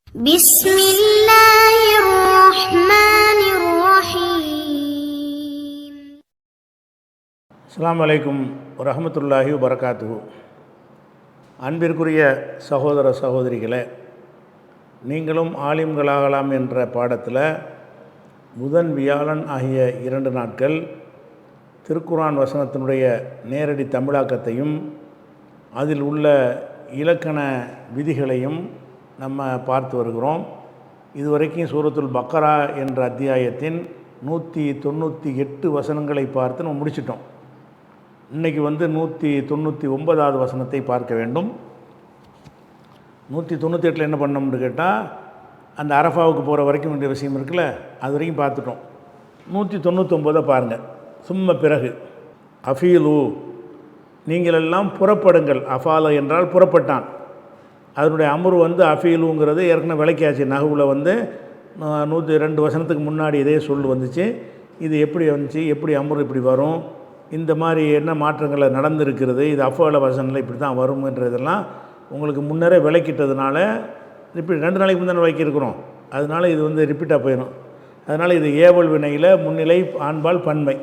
بسم الله الرحمن الرحيم. அஸ்ஸலாமு அலைக்கும் வரஹ்மத்துல்லாஹி வபரகாத்துஹு. அன்பிற்குரிய சகோதர சகோதரிகளே, நீங்களும் ஆலிம்களாகலாம் என்ற பாடத்தில் புதன் வியாழன் ஆகிய 2 நாட்கள் திருக்குர்ஆன் வசனத்தினுடைய நேரடி தமிழாக்கத்தையும் அதில் உள்ள இலக்கண விதிகளையும் நம்ம பார்த்து வருகிறோம். இதுவரைக்கும் சூரத்துல் பக்கரா என்ற அத்தியாயத்தின் 198 வசனங்களை பார்த்து நம்ம முடிச்சிட்டோம். இன்றைக்கி 199வது வசனத்தை பார்க்க வேண்டும். 198 என்ன பண்ணோம்னு கேட்டால், அந்த அரஃபாவுக்கு போகிற வரைக்கும் வேண்டிய விஷயம் இருக்குல்ல, அது வரைக்கும் பார்த்துட்டோம். 199 பாருங்கள். சும்ம பிறகு அஃபீலு, நீங்களெல்லாம் புறப்படுங்கள். அஃபால என்றால் புறப்பட்டான். அதனுடைய அமர் அஃபீலுங்கிறது ஏற்கனவே விளக்கியாச்சு. நகுவில் 102 வசனத்துக்கு முன்னாடி இதே சொல் வந்துச்சு. இது எப்படி வந்துச்சு, எப்படி அமர் இப்படி வரும், இந்த மாதிரி என்ன மாற்றங்கள் நடந்திருக்கிறது, இது அஃபால வசனில் இப்படி தான் வரும்ன்றதெல்லாம் உங்களுக்கு முன்னரே விளக்கிட்டதுனால ரிப்பீட் 2 நாளைக்கு முன்னாடி விளக்கியிருக்கிறோம். அதனால் இது ரிப்பீட்டாக போயிடும். அதனால் இது ஏவல் வினையில் முன்னிலை ஆண்பால் பன்மை.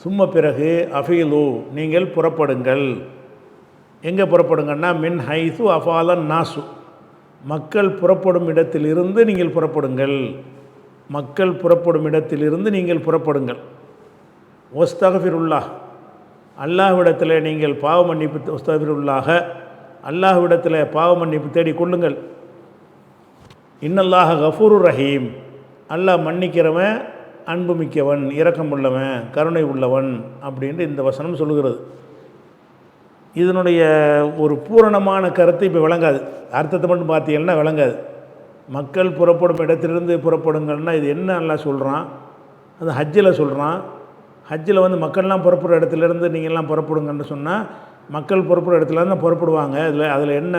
சும்ம பிறகு அஃபீலு, நீங்கள் புறப்படுங்கள். எங்கே புறப்படுங்கன்னா, மின் ஹைசு அஃபாலன் நாசு, மக்கள் புறப்படும் இடத்திலிருந்து நீங்கள் புறப்படுங்கள். மக்கள் புறப்படும் இடத்திலிருந்து நீங்கள் புறப்படுங்கள். ஒஸ்தகஃபிருல்லாஹ், அல்லாஹ்விடத்தில் நீங்கள் பாவ மன்னிப்பு, ஒஸ்தகஃபிருல்லாஹ, அல்லாஹ்விடத்தில் பாவ மன்னிப்பு தேடிக்கொள்ளுங்கள். இன்னல்லாஹ கஃபூரு ரஹீம், அல்லாஹ் மன்னிக்கிறவன், அன்பு மிக்கவன், இரக்கம் உள்ளவன், கருணை உள்ளவன் அப்படின்ட்டு இந்த வசனம் சொல்லுகிறது. இதனுடைய ஒரு பூரணமான கருத்து இப்போ விளங்காது. அர்த்தத்தை மட்டும் பார்த்தீங்கன்னா விளங்காது. மக்கள் புறப்படும் இடத்திலிருந்து புறப்படுங்கன்னா இது என்ன நல்லா சொல்கிறான், அது ஹஜ்ஜில் சொல்கிறான். ஹஜ்ஜில் மக்கள்லாம் புறப்படுற இடத்துலேருந்து நீங்கள்லாம் புறப்படுங்கன்னு சொன்னால், மக்கள் புறப்படுற இடத்துல தான் புறப்படுவாங்க. அதில் என்ன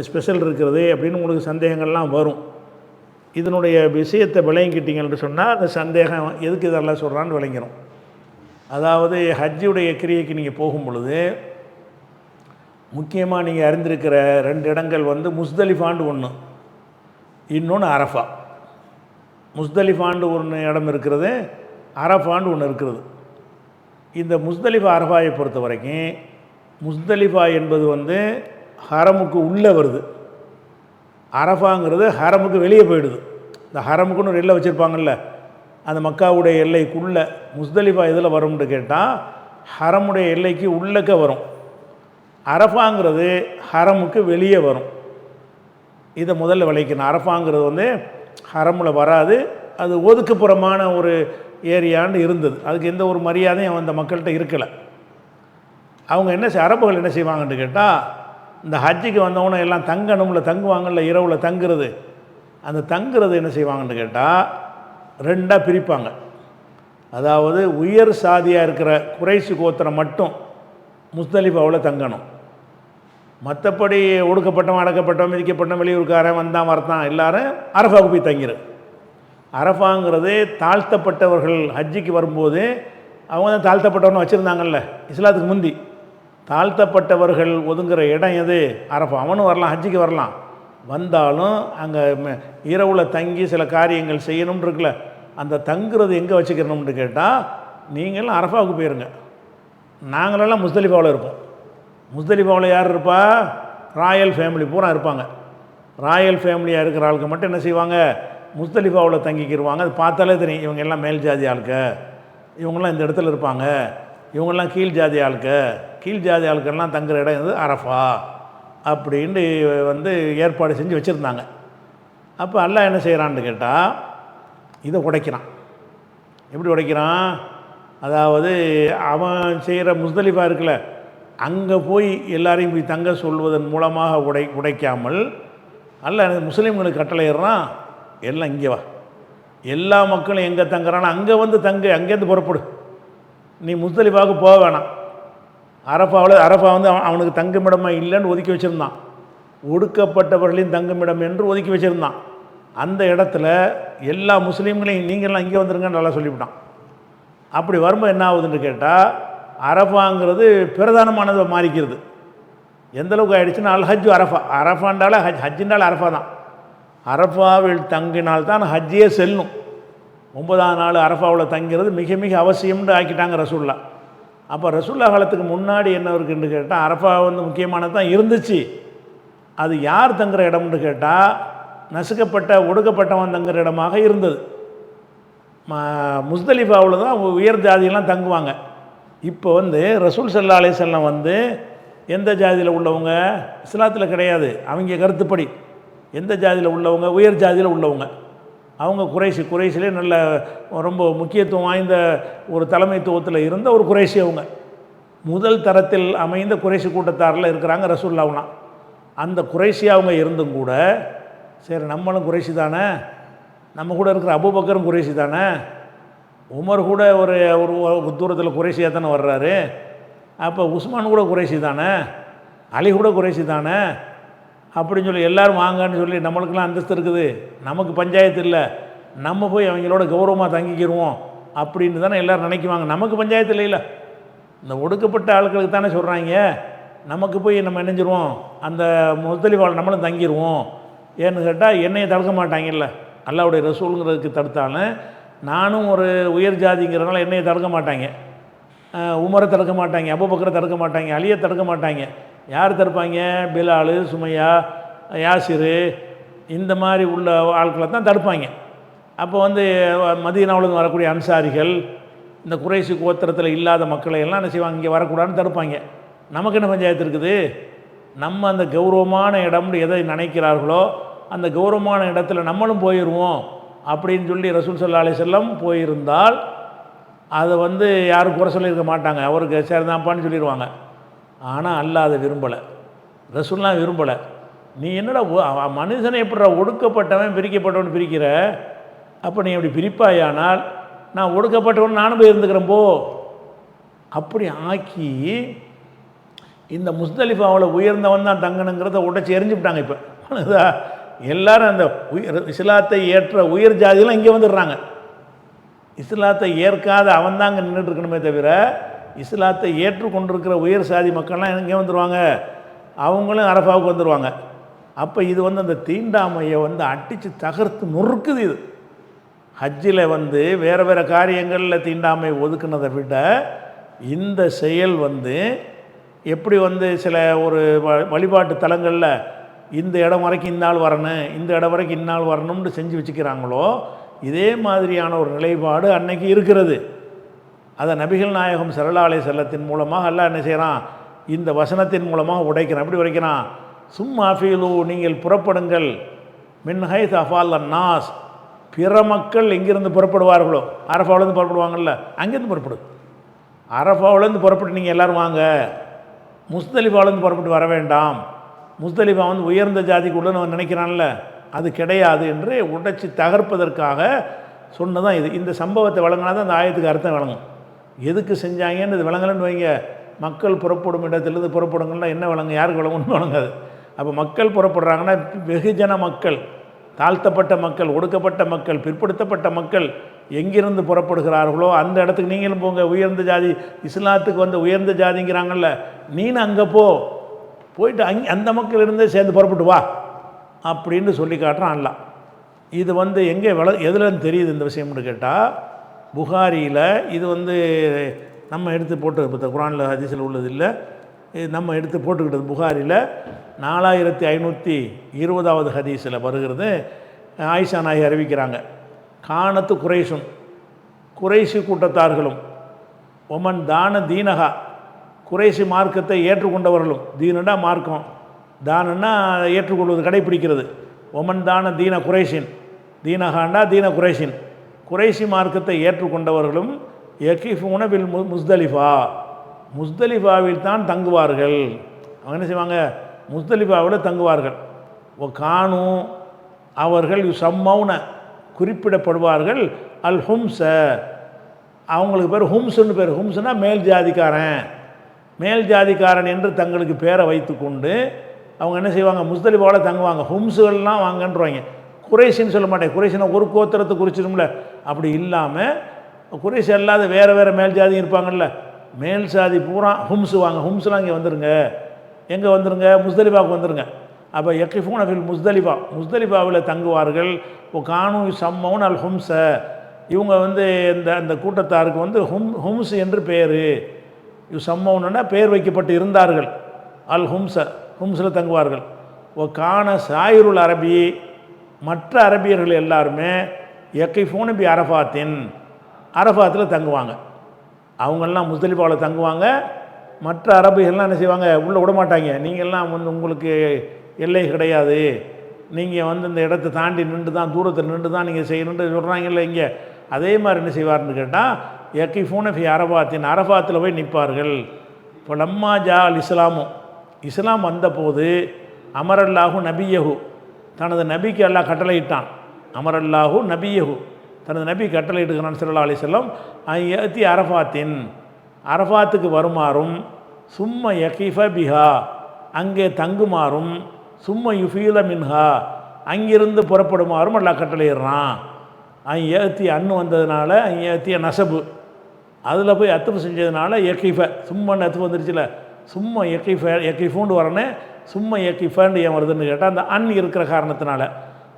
ஸ்பெஷல் இருக்கிறது அப்படின்னு உங்களுக்கு சந்தேகங்கள்லாம் வரும். இதனுடைய விஷயத்தை விளங்கிக்கிட்டீங்கன்னு சொன்னால் அந்த சந்தேகம் எதுக்கு இதெல்லாம் சொல்கிறான்னு விளங்கிடும். அதாவது ஹஜ்ஜுடைய கிரியைக்கு நீங்கள் போகும் பொழுது முக்கியமாக நீங்கள் அறிந்திருக்கிற 2 இடங்கள் முஸ்தலிஃபாண்டு ஒன்று, இன்னொன்று அரஃபா. முஸ்தலிஃபாண்டு ஒன்று இடம் இருக்கிறது, அரஃபாண்டு ஒன்று இருக்கிறது. இந்த முஸ்தலிஃபா அரஃபாயை பொறுத்த வரைக்கும், முஸ்தலிஃபா என்பது ஹரமுக்கு உள்ளே வருது, அரஃபாங்கிறது ஹரமுக்கு வெளியே போயிடுது. இந்த ஹரமுக்குன்னு ஒரு எல்லை வச்சுருப்பாங்கள்ல, அந்த மக்காவுடைய எல்லைக்குள்ளே முஸ்தலிஃபா எதில் வரும்னு கேட்டால் ஹரமுடைய எல்லைக்கு உள்ளக்க வரும். அரஃபாங்கிறது ஹரமுக்கு வெளியே வரும். இதை முதல்ல விளைக்கணும். அரஃபாங்கிறது ஹரமில் வராது, அது ஒதுக்குப்புறமான ஒரு ஏரியான்னு இருந்தது. அதுக்கு எந்த ஒரு மரியாதையும் அந்த மக்கள்கிட்ட இருக்கலை. அவங்க அரபுகள் என்ன செய்வாங்கன்னு கேட்டால், இந்த ஹஜ்ஜுக்கு வந்தவங்க எல்லாம் தங்கணும்ல, தங்குவாங்கள்ல, இரவில் தங்குறது. அந்த தங்குறது என்ன செய்வாங்கன்னு கேட்டால் 2ஆக பிரிப்பாங்க. அதாவது உயர் சாதியாக இருக்கிற குறைஷ் கோத்திரம் மட்டும் முஸ்தலிஃபாவில் தங்கணும். மற்றபடி ஒடுக்கப்பட்டவன், அடக்கப்பட்டவன், மிதிக்கப்பட்டவன், வெளியூருக்காரன், வந்தான் வரத்தான் எல்லாரும் அரஃபாவுக்கு போய் தங்கிடும். அரஃபாங்கிறது தாழ்த்தப்பட்டவர்கள் ஹஜ்ஜிக்கு வரும்போது அவங்க தான் தாழ்த்தப்பட்டவன்னு வச்சுருந்தாங்கல்ல இஸ்லாத்துக்கு முந்தி. தாழ்த்தப்பட்டவர்கள் ஒதுங்குற இடம் எது? அரஃபா. அவனும் வரலாம், ஹஜ்ஜிக்கு வரலாம். வந்தாலும் அங்கே இரவில் தங்கி சில காரியங்கள் செய்யணும்னு இருக்குல்ல, அந்த தங்குறது எங்கே வச்சுக்கிறணும்னு கேட்டால், நீங்களும் அரஃபாவுக்கு போயிருங்க, நாங்களெல்லாம் முஸ்தலிஃபாவில் இருப்போம். முஸ்தலிஃபாவில் யார் இருப்பா? ராயல் ஃபேமிலி பூரா இருப்பாங்க. ராயல் ஃபேமிலியாக இருக்கிற ஆளுக்கு மட்டும் என்ன செய்வாங்க, முஸ்தலிஃபாவில் தங்கிக்கிடுவாங்க. அது பார்த்தாலே தெரியும், இவங்க எல்லாம் மேல் ஜாதி ஆளுக்க, இவங்கெல்லாம் இந்த இடத்துல இருப்பாங்க, இவங்கெல்லாம் கீழ் ஜாதி ஆளுக்க. கீழ் ஜாதி ஆளுக்கெல்லாம் தங்குற இடம் அரஃபா அப்படின்னு ஏற்பாடு செஞ்சு வச்சுருந்தாங்க. அப்போ அல்லாஹ் என்ன செய்கிறான்னு கேட்டால், இதை உடைக்கிறான். எப்படி உடைக்கிறான்? அதாவது அவன் செய்கிற முஸ்தலிஃபா இருக்குல்ல, அங்கே போய் எல்லாரையும் போய் தங்க சொல்வதன் மூலமாக உடைக்காமல் அல்ல முஸ்லீம்களுக்கு கட்டளையிடுறான், எல்லாம் இங்கே வா, எல்லா மக்களும் எங்கே தங்குறானோ அங்கே தங்கு, அங்கேருந்து புறப்படு, நீ முஸ்தலிஃபாவுக்கு போக வேணாம். அரஃபா அவனுக்கு தங்குமிடமாக இல்லைன்னு ஒதுக்கி வச்சுருந்தான். ஒடுக்கப்பட்டவர்களின் தங்குமிடம் என்று ஒதுக்கி வச்சுருந்தான். அந்த இடத்துல எல்லா முஸ்லீம்களையும் நீங்கள்லாம் இங்கே வந்துருங்கன்னு நல்லா சொல்லிவிட்டான். அப்படி வரும்போது என்ன ஆகுதுன்னு கேட்டால், அரஃபாங்கிறது பிரதானமானதை மாறிக்கிறது. எந்தளவுக்கு ஆகிடுச்சுன்னா, அல் ஹஜ் அரஃபா, அரஃபாண்டால ஹஜ்ஜின்றால் அரஃபா தான். அரஃபாவில் தங்கினால்தான் ஹஜ்ஜே செல்லும். 9ஆம் நாள் அரஃபாவில் தங்கிறது மிக மிக அவசியம்னு ஆக்கிட்டாங்க ரசூல்லா. அப்போ ரசூல்லா காலத்துக்கு முன்னாடி என்ன இருக்குன்னு கேட்டால் அரஃபா வந்து முக்கியமானது தான் இருந்துச்சு. அது யார் தங்குற இடம்னு கேட்டால் நசுக்கப்பட்ட ஒடுக்கப்பட்டவன் தங்குற இடமாக இருந்தது. முஸ்தலிஃபாவில் தான் உயர் ஜாதியெல்லாம் தங்குவாங்க. இப்போ வந்து ரசூல் ஸல்லல்லாஹு அலைஹி வஸல்லம் வந்து எந்த ஜாதியில் உள்ளவங்க, இஸ்லாத்தில் கிடையாது, அவங்க கருத்துப்படி எந்த ஜாதியில் உள்ளவங்க, உயர் ஜாதியில் உள்ளவங்க, அவங்க குறைஷிலே நல்ல ரொம்ப முக்கியத்துவம் வாய்ந்த ஒரு தலைமைத்துவத்தில் இருந்த ஒரு குறைஷி. அவங்க முதல் தரத்தில் அமைந்த குறைஷி கூட்டத்தாரில் இருக்கிறாங்க ரசூலுல்லாஹ்னா. அந்த குறைஷி அவங்க இருந்தும் கூட சரி நம்மளும் குறைஷி தானே, நம்ம கூட இருக்கிற அபூபக்கரும் குறைஷி தானே, உமர் கூட ஒரு ஒரு தூரத்தில் குறைஷியாக தானே வர்றாரு, அப்போ உஸ்மான் கூட குறைஷி தானே, அலி கூட குறைஷி தானே அப்படின்னு சொல்லி எல்லோரும் வாங்கன்னு சொல்லி நம்மளுக்கெல்லாம் அந்தஸ்து இருக்குது, நமக்கு பஞ்சாயத்து இல்லை, நம்ம போய் அவங்களோட கௌரவமாக தங்கிக்கிடுவோம் அப்படின்னு தானே எல்லோரும் நினைக்குவாங்க. நமக்கு பஞ்சாயத்து இல்லைல்ல, இந்த ஒடுக்கப்பட்ட ஆட்களுக்கு தானே சொல்கிறாங்க, நமக்கு போய் நம்ம நினைஞ்சிருவோம் அந்த முஸ்தலிஃபாவில் நம்மளும் தங்கிடுவோம். ஏன்னு கேட்டால் என்னையை தடுக்க மாட்டாங்கல்ல, அல்லாஹ்வுடைய ரசூலுங்கிறதுக்கு தடுத்தாலும் நானும் ஒரு உயர் ஜாதிங்கிறதுனால என்னையை தடுக்க மாட்டாங்க, உமரை தடுக்க மாட்டாங்க, அபூபக்கரை தடுக்க மாட்டாங்க, அலியை தடுக்க மாட்டாங்க. யார் தடுப்பாங்க? பிலால், சுமையா, யாசிர் இந்த மாதிரி உள்ள ஆட்களை தான் தடுப்பாங்க. அப்போ வந்து மதீனாவுலேருந்து வரக்கூடிய அன்சாரிகள், இந்த குறைஷி கோத்திரத்தில் இல்லாத மக்களை எல்லாம் என்ன செய்வாங்க, இங்கே வரக்கூடாதுன்னு தடுப்பாங்க. நமக்கு என்ன பஞ்சாயத்து இருக்குது? நம்ம அந்த கௌரவமான இடம்னு எதை நினைக்கிறார்களோ அந்த கௌரவமான இடத்துல நம்மளும் போயிடுவோம் அப்படின்னு சொல்லி ரசூல் ஸல்லல்லாஹு அலைஹி வஸல்லம் போயிருந்தால் அதை வந்து யாரும் குறை சொல்லியிருக்க மாட்டாங்க, அவருக்கு சரிதான்ப்பான்னு சொல்லிடுவாங்க. ஆனால் அல்லாஹ் அதை விரும்பலை, ரசூல்லாம் விரும்பலை. நீ என்னடா மனுஷனை எப்படிடா ஒடுக்கப்பட்டவன் பிரிக்கப்பட்டவன் பிரிக்கிற, அப்போ நீ அப்படி பிரிப்பாயானால் நான் ஒடுக்கப்பட்டவன் நானும் போய் இருந்துக்கிறேன் போ அப்படி ஆக்கி இந்த முஸ்தலிஃபாவில் உயர்ந்தவன் தான் தங்கணுங்கிறத உடைச்சி எரிஞ்சுவிட்டாங்க. இப்போ எல்லாரும் அந்த இஸ்லாத்தை ஏற்ற உயர் ஜாதியெல்லாம் இங்கே வந்துடுறாங்க. இஸ்லாத்தை ஏற்காத அவன் தான் அங்கே நின்றுட்டு இருக்கணுமே தவிர இஸ்லாத்தை ஏற்றுக்கொண்டிருக்கிற உயர் சாதி மக்கள்லாம் இங்கே வந்துடுவாங்க, அவங்களும் அரஃபாவுக்கு வந்துடுவாங்க. அப்போ இது வந்து அந்த தீண்டாமையை வந்து அடித்து தகர்த்து நொறுக்குது. இது ஹஜ்ஜில் வந்து வேறு வேறு காரியங்களில் தீண்டாமை ஒதுக்குனதை விட இந்த செயல் வந்து எப்படி வந்து சில ஒரு வழிபாட்டு தலங்களில் இந்த இடம் வரைக்கும் இந்நாள் வரணும், இந்த இடம் வரைக்கும் இந்நாள் வரணும்னு செஞ்சு வச்சுக்கிறாங்களோ இதே மாதிரியான ஒரு நிலைப்பாடு அன்னைக்கு இருக்கிறது. அதை நபிகள் நாயகம் ஸல்லல்லாஹு அலைஹி வஸல்லத்தின் மூலமாக அல்லாஹ் என்ன செய்கிறான், இந்த வசனத்தின் மூலமாக உடைக்கிறான். எப்படி உடைக்கிறான்? சும்மா ஃபீலு, நீங்கள் புறப்படுங்கள், மின் ஹைஸ் அஃபால் அன்னாஸ், பிற மக்கள் எங்கிருந்து புறப்படுவார்களோ, அரஃபாவிலேருந்து புறப்படுவாங்கள்ல, அங்கேருந்து புறப்படு. அரஃபாவிலேருந்து புறப்பட்டு நீங்கள் எல்லோரும் வாங்க, முஸ்தலிஃபாவிலேருந்து புறப்பட்டு வர வேண்டாம். முஸ்தலிஃபா வந்து உயர்ந்த ஜாதிக்கு உள்ள நம்ம நினைக்கிறான்ல, அது கிடையாது என்று உடைச்சி தகர்ப்பதற்காக சொன்னதான் இது. இந்த சம்பவத்தை வழங்கினா தான் அந்த ஆயத்துக்கு அர்த்தம் வழங்கும். எதுக்கு செஞ்சாங்கன்னு இது விளங்கலன்னு வைங்க, மக்கள் புறப்படும் இடத்துலேருந்து புறப்படுங்கன்னா என்ன வழங்க, யாருக்கு வழங்கணும்னு வழங்காது. அப்போ மக்கள் புறப்படுறாங்கன்னா வெகுஜன மக்கள், தாழ்த்தப்பட்ட மக்கள், ஒடுக்கப்பட்ட மக்கள், பிற்படுத்தப்பட்ட மக்கள் எங்கிருந்து புறப்படுகிறார்களோ அந்த இடத்துக்கு நீங்களும் போங்க. உயர்ந்த ஜாதி, இஸ்லாத்துக்கு வந்து உயர்ந்த ஜாதிங்கிறாங்கல்ல, நீனு அங்கே போயிட்டு அந்த மக்கள் இருந்தே சேர்ந்து புறப்பட்டு வா அப்படின்னு சொல்லி காட்டுறான் அல்லாஹ். இது வந்து எங்கே எதுலன்னு தெரியுது இந்த விஷயம்னு கேட்டால், புகாரியில் இது வந்து நம்ம எடுத்து போட்டு இப்போ குர்ஆனில் ஹதீஸில் உள்ளது இல்லை, இது நம்ம எடுத்து போட்டுக்கிட்டது. புகாரியில் 4520வது ஹதீஸில் வருகிறது. ஆயிஷா நாயகி அறிவிக்கிறாங்க, கானத்து குறைஷும், குறைஷி கூட்டத்தார்களும், ஒமன் தான தீனகா, குறைஷி மார்க்கத்தை ஏற்றுக்கொண்டவர்களும், தீனுன்னா மார்க்கம், தானன்னா ஏற்றுக்கொள்வது கடைப்பிடிக்கிறது, ஒமன் தான தீன குறைஷின், தீனகாண்டா தீன குறைஷின், குறைஷி மார்க்கத்தை ஏற்றுக்கொண்டவர்களும் யகிஃபூன பில் முஸ்தலிஃபா, முஸ்தலிஃபாவில் தான் தங்குவார்கள். அவங்க என்ன செய்வாங்க, முஸ்தலிஃபாவில் தங்குவார்கள். கானு, அவர்கள் சம்மௌன, குறிப்பிடப்படுவார்கள், அல் ஹும்ஸ, அவங்களுக்கு பேர் ஹும்ஸுன்னு பேர். ஹும்ஸுன்னா மேல் ஜாதிக்காரன், மேல் ஜாதிக்காரன் என்று தங்களுக்கு பேரை வைத்து கொண்டு அவங்க என்ன செய்வாங்க, முஸ்தலிஃபாவில் தங்குவாங்க. ஹும்ஸுகள்லாம் வாங்கன்றுவாங்க. குறைஷின்னு சொல்ல மாட்டேன், குறைஷினா ஒரு கோத்திரத்தை குறிச்சிடும்ல, அப்படி இல்லாமல் குறைஷி அல்லாத வேறு வேறு மேல் ஜாதி இருப்பாங்கள்ல, மேல் சாதி பூரா ஹும்ஸு வாங்க. ஹும்ஸ்லாம் இங்கே வந்துடுங்க, எங்கே வந்துடுங்க, முஸ்தலிஃபாவுக்கு வந்துடுங்க. அப்போ யக்கிஃபூன ஃபில் முஸ்தலிஃபா, முஸ்தலிஃபாவில் தங்குவார்கள். இப்போ கானு சம்மவுன் அல் ஹும்ஸ, இவங்க வந்து அந்த கூட்டத்தாருக்கு வந்து ஹும்ஸ் என்று பேர். சம்மவுன்னா பேர் வைக்கப்பட்டு இருந்தார்கள். அல் ஹும்ஸ, ஹும்ஸில் தங்குவார்கள். ஓ கான சாயிருல் அரபி, மற்ற அரபியர்கள் எல்லாருமே யக்கிஃபூன பி அரஃபாத்தின், அரஃபாத்தில் தங்குவாங்க. அவங்கெல்லாம் முஸ்தலிஃபாவில் தங்குவாங்க. மற்ற அரபிகள்லாம் என்ன செய்வாங்க, உள்ளே விட மாட்டாங்க. நீங்கள்லாம் வந்து உங்களுக்கு எல்லை கிடையாது, நீங்கள் வந்து இந்த இடத்த தாண்டி நின்று தான், தூரத்தில் நின்று தான் நீங்கள் செய்யணுன்ட்டு சொல்கிறாங்கல்ல இங்கே. அதே மாதிரி என்ன செய்வார்னு கேட்டால் யக்கிஃபூன ஃபி அரஃபாத்தின், அரஃபாத்தில் போய் நிற்பார்கள். இப்போ லம்மா ஜா அல் இஸ்லாமும், இஸ்லாம் வந்தபோது அமரல்லாஹு நபியஹு, தனது நபிக்கு அல்லாஹ் கட்டளையிட்டான். அமரல்லாஹு நபியஹு, தனது நபி கட்டளையிட்டுக்கிறான் ஸல்லல்லாஹு அலைஹி வஸல்லம். யஅதி அரஃபாத்தின், அரஃபாத்துக்கு வருமாறும், சும்ம யகிஃப பிஹா, அங்கே தங்குமாறும், சும்ம யுஃபீல மின்ஹா, அங்கிருந்து புறப்படுமாறும் அல்லாஹ் கட்டளையிடுறான். யஅத்தி அன்னு வந்ததுனால யஅத்திய நசபு, அதில் போய் அத்துப்பு செஞ்சதுனால யகிஃப, சும்மன்னு அத்துப்பு வந்துருச்சுல, சும்ம யகிஃப, யகிஃபூண்டு வரனே சும்ம யகிஃபன்னு ஏன் வருதுன்னு கேட்டால் அந்த அன் இருக்கிற காரணத்தினால.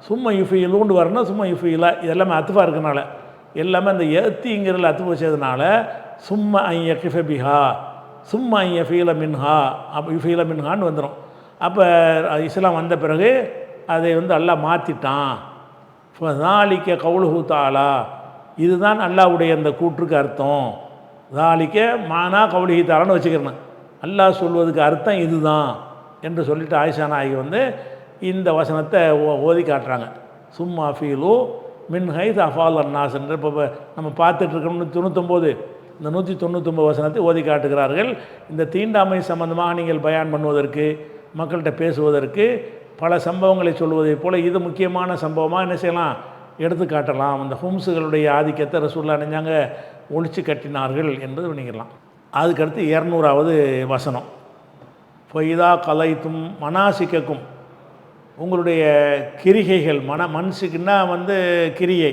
சும்ம யுஃபீலூண்டு வரணும், சும்ம யுஃபீல, இதெல்லாமே அத்துஃபாக இருக்கிறனால, எல்லாமே அந்த யத்திங்கிறதுல அத்துப்பு வச்சதுனால சும்ம யகிஃப பிஹா, சும்ம யஃபீல மின்ஹா, அப்போ யுஃபீல மின்ஹான்னு வந்துடும். அப்போ இஸ்லாம் வந்த பிறகு அதை வந்து அல்லாஹ் மாற்றிட்டான். ஃபதாலிக்க கவுலுஹு தஆலா, இதுதான் அல்லாஹ்வுடைய அந்த கூற்றுக்கு அர்த்தம். தாலிக்க மானா கவுலிஹி தஆலான்னு வச்சுக்கிறேன். அல்லாஹ் சொல்வதுக்கு அர்த்தம் இதுதான் என்று சொல்லிட்டு ஆயிஷா நாயகி வந்து இந்த வசனத்தை ஓதி காட்டுறாங்க. சும்மா ஃபீலு மின் ஹைத் அஃபால் அன்னாஸ் என்று இப்போ நம்ம பார்த்துட்ருக்கோம். 199, இந்த 199 வசனத்தை ஓதி காட்டுகிறார்கள். இந்த தீண்டாமை சம்பந்தமாக நீங்கள் பயான் பண்ணுவதற்கு, மக்கள்கிட்ட பேசுவதற்கு, பல சம்பவங்களை சொல்வதைப் போல் இது முக்கியமான சம்பவமாக என்ன செய்யலாம், எடுத்து காட்டலாம். அந்த ஹும்ஸுகளுடைய ஆதிக்கத்தை ரசூலுல்லாஹ் நினைஞ்சாங்க ஒழிச்சு கட்டினார்கள் என்பது பண்ணிக்கலாம். அதுக்கடுத்து 200வது வசனம். ஃபைதா கலைத்தும் மனாசிக்கக்கும், உங்களுடைய கிரிகைகள், மன்சிக்குன்னா வந்து கிரியை,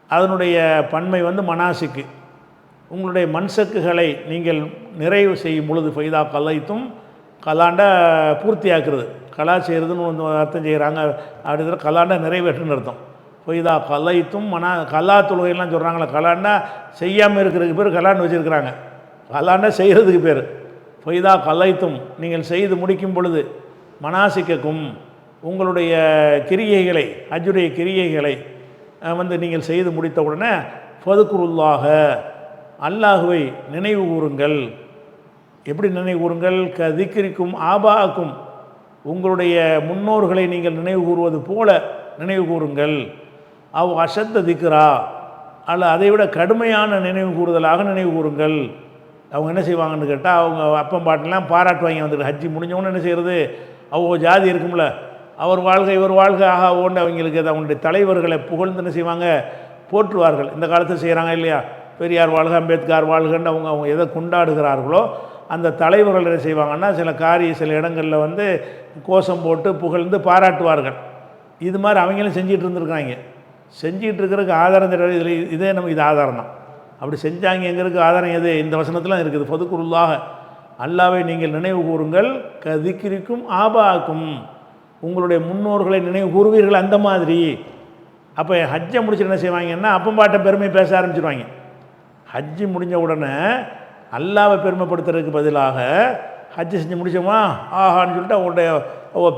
அதனுடைய பன்மை வந்து மனாசிக்கு, உங்களுடைய மன்சக்குகளை நீங்கள் நிறைவு செய்யும் பொழுது, ஃபைதா கலைத்தும், கலாண்டா பூர்த்தியாக்குறது, கலா செய்கிறதுன்னு ஒன்று அர்த்தம் செய்கிறாங்க. அப்படி கலாண்டா நிறைவேற்றுன்னு அர்த்தம். ஃபைதா கலைத்தும் கலா தொழுகைலாம் சொல்கிறாங்களே, கலாண்டா செய்யாமல் இருக்கிறதுக்கு பேர் கலான்னு வச்சுருக்கிறாங்க, கலாண்டா செய்கிறதுக்கு பேர். ஃபைதா கலைத்தும், நீங்கள் செய்து முடிக்கும் பொழுது, மனாசிக்கக்கும், உங்களுடைய கிரியைகளை, ஹஜ்ஜுடைய கிரியைகளை வந்து நீங்கள் செய்து முடித்த உடனே ஃபதுக்குருல்லாஹ, அல்லாஹுவை நினைவு கூறுங்கள். எப்படி நினைவு கூறுங்கள்? திக்ரிக்கும் ஆபாக்கும், உங்களுடைய முன்னோர்களை நீங்கள் நினைவு கூறுவது போல நினைவு கூறுங்கள். அஷத்த திக்ரா, அல்ல அதை விட கடுமையான நினைவு கூறுதலாக நினைவு கூறுங்கள். அவங்க என்ன செய்வாங்கன்னு கேட்டால், அவங்க அப்பம் பாட்டெல்லாம் பாராட்டுவாங்க. வந்துட்டு ஹஜ்ஜி முடிஞ்சவொன்னு என்ன செய்கிறது, அவங்க ஜாதி இருக்கும்ல, அவர் வாழ்க இவர் வாழ்க ஆகா ஓண்டு அவங்களுக்கு அவங்களுடைய தலைவர்களை புகழ்ந்து என்ன செய்வாங்க, போற்றுவார்கள். இந்த காலத்தில் செய்கிறாங்க இல்லையா, பெரியார் வாழ்க, அம்பேத்கர் வாழ்கன்னு அவங்க எதை கொண்டாடுகிறார்களோ அந்த தலைவர்கள் என்ன செய்வாங்கன்னா, சில இடங்களில் வந்து கோஷம் போட்டு புகழ்ந்து பாராட்டுவார்கள். இது மாதிரி அவங்களும் செஞ்சிகிட்டு இருந்துருக்காங்க. செஞ்சிகிட்டு இருக்கிறதுக்கு ஆதாரம் தெரியாது. இதில் இதே நம்ம இது ஆதாரம் தான். அப்படி செஞ்சாங்க. எங்களுக்கு ஆதாரம் எது? இந்த வசனத்தில் இருக்குது. ஃபதுக்குருல்லாஹ, அல்லாவை நீங்கள் நினைவு கூறுங்கள். திக்ரிக்கும் ஆபாக்கும், உங்களுடைய முன்னோர்களை நினைவு கூறுவீர்கள். அந்த மாதிரி அப்போ ஹஜ்ஜை முடிச்சுட்டு என்ன செய்வாங்கன்னா, அப்பம்பாட்ட பெருமை பேச ஆரம்பிச்சிடுவாங்க. ஹஜ்ஜி முடிஞ்ச உடனே அல்லாவை பெருமைப்படுத்துறதுக்கு பதிலாக ஹஜ்ஜி செஞ்சு முடித்தோமா ஆஹான்னு சொல்லிட்டு அவங்களுடைய